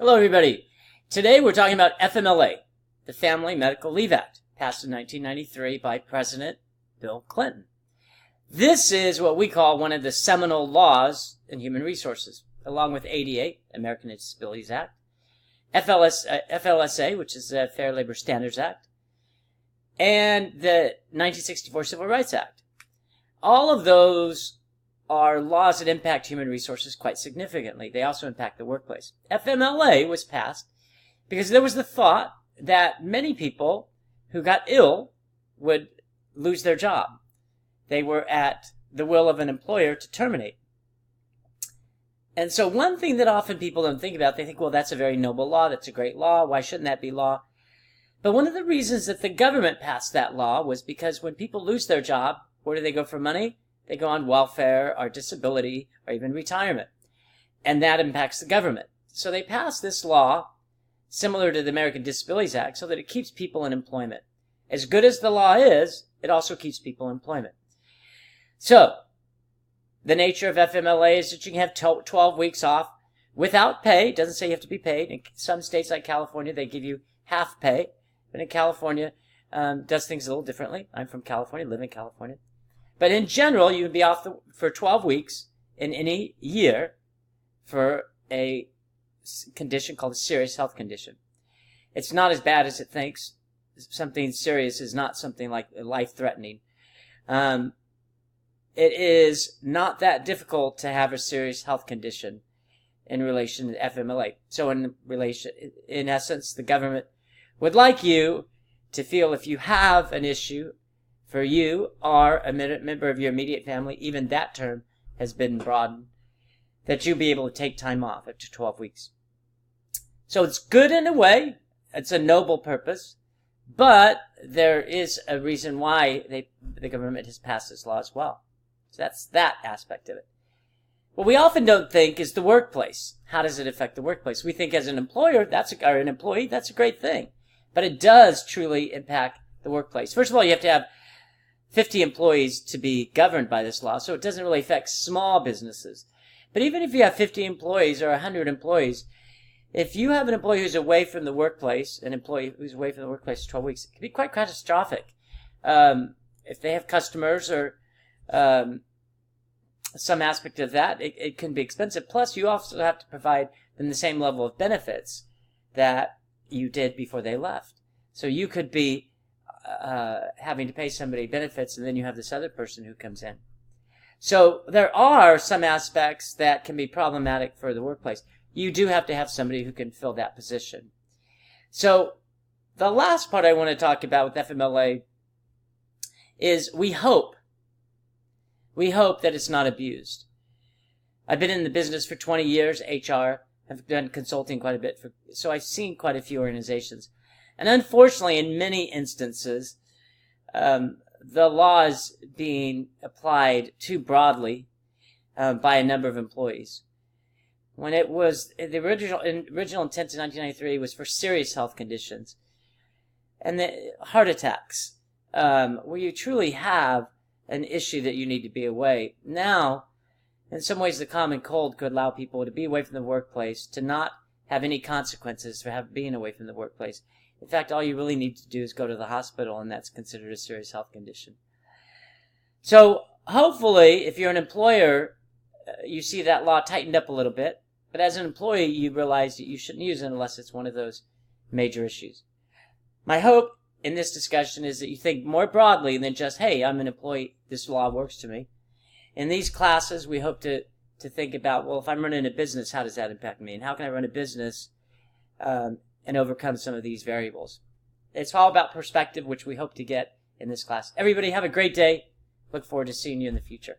Hello, everybody. Today we're talking about FMLA, the Family Medical Leave Act, passed in 1993 by President Bill Clinton. This is what we call one of the seminal laws in human resources, along with ADA, American Disabilities Act, FLSA, which is the Fair Labor Standards Act, and the 1964 Civil Rights Act. All of those are laws that impact human resources quite significantly. They also impact the workplace. FMLA was passed because there was the thought that many people who got ill would lose their job. They were at the will of an employer to terminate. And so one thing that often people don't think about, they think, well, that's a very noble law. That's a great law. Why shouldn't that be law? But one of the reasons that the government passed that law was because when people lose their job, where do they go for money? They go on welfare or disability or even retirement. And that impacts the government. So they passed this law, similar to the American Disabilities Act, so that it keeps people in employment. As good as the law is, it also keeps people in employment. So, the nature of FMLA is that you can have 12 weeks off without pay. It doesn't say you have to be paid. In some states like California, they give you half pay. But in California, does things a little differently. I'm from California, live in California. But in general, you would be off for 12 weeks in any year for a condition called a serious health condition. It's not as bad as it thinks. Something serious is not something like life-threatening. It is not that difficult to have a serious health condition in relation to FMLA. So in essence, the government would like you to feel if you have an issue for you or a member of your immediate family, even that term has been broadened, that you'll be able to take time off up to 12 weeks. So it's good in a way. It's a noble purpose. But there is a reason why the government has passed this law as well. So that's that aspect of it. What we often don't think is the workplace. How does it affect the workplace? We think as an employer, or an employee, that's a great thing. But it does truly impact the workplace. First of all, you have to have 50 employees to be governed by this law, so it doesn't really affect small businesses. But even if you have 50 employees or 100 employees, if you have an employee who's away from the workplace, an employee who's away from the workplace for 12 weeks, it can be quite catastrophic. If they have customers or some aspect of that, it can be expensive. Plus, you also have to provide them the same level of benefits that you did before they left. So you could be having to pay somebody benefits, and then you have this other person who comes in. So there are some aspects that can be problematic for the workplace. You do have to have somebody who can fill that position. So the last part I want to talk about with FMLA is we hope that it's not abused. I've been in the business for 20 years, HR. I've done consulting quite a bit, so I've seen quite a few organizations. And unfortunately, in many instances, the law is being applied too broadly by a number of employees. When it was, the original intent in 1993 was for serious health conditions. And the heart attacks, where you truly have an issue that you need to be away. Now, in some ways, the common cold could allow people to be away from the workplace, to not have any consequences for being away from the workplace. In fact, all you really need to do is go to the hospital, and that's considered a serious health condition. So, hopefully, if you're an employer, you see that law tightened up a little bit. But as an employee, you realize that you shouldn't use it unless it's one of those major issues. My hope in this discussion is that you think more broadly than just, hey, I'm an employee, this law works to me. In these classes, we hope to think about, well, if I'm running a business, how does that impact me? And how can I run a business and overcome some of these variables? It's all about perspective, which we hope to get in this class. Everybody have a great day. Look forward to seeing you in the future.